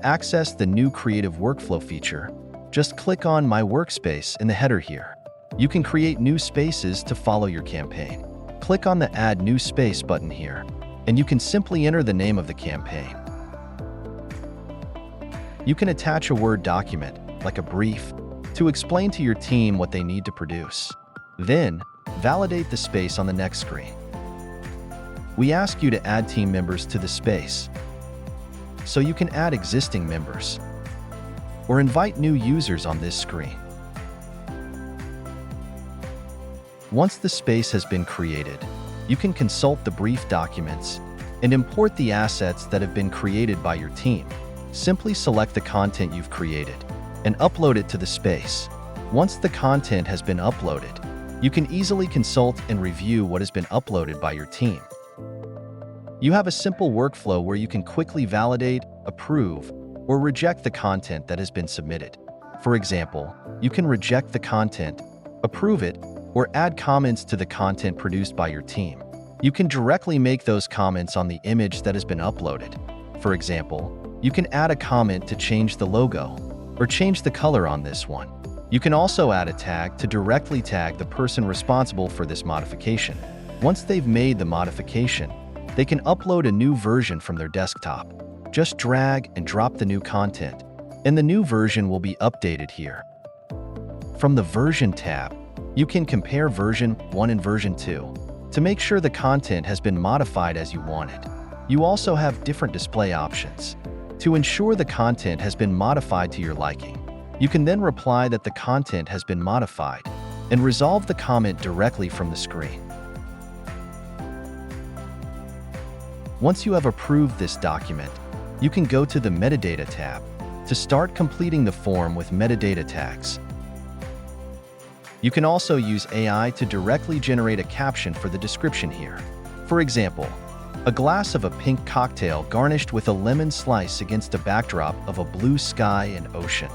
To access the new creative workflow feature, just click on My Workspace in the header here. You can create new spaces to follow your campaign. Click on the Add New Space button here, and you can simply enter the name of the campaign. You can attach a Word document, like a brief, to explain to your team what they need to produce. Then, validate the space on the next screen. We ask you to add team members to the space, so you can add existing members or invite new users on this screen. Once the space has been created, you can consult the brief documents and import the assets that have been created by your team. Simply select the content you've created and upload it to the space. Once the content has been uploaded, you can easily consult and review what has been uploaded by your team. You have a simple workflow where you can quickly validate, approve, or reject the content that has been submitted. For example, you can reject the content, approve it, or add comments to the content produced by your team. You can directly make those comments on the image that has been uploaded. For example, you can add a comment to change the logo or change the color on this one. You can also add a tag to directly tag the person responsible for this modification. Once they've made the modification, they can upload a new version from their desktop. Just drag and drop the new content, and the new version will be updated here. From the Version tab, you can compare version 1 and version 2 to make sure the content has been modified as you wanted. You also have different display options to ensure the content has been modified to your liking. You can then reply that the content has been modified and resolve the comment directly from the screen. Once you have approved this document, you can go to the Metadata tab to start completing the form with metadata tags. You can also use AI to directly generate a caption for the description here. For example, a glass of a pink cocktail garnished with a lemon slice against a backdrop of a blue sky and ocean.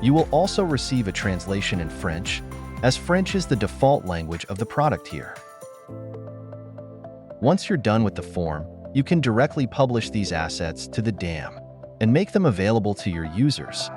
You will also receive a translation in French, as French is the default language of the product here. Once you're done with the form, you can directly publish these assets to the DAM and make them available to your users.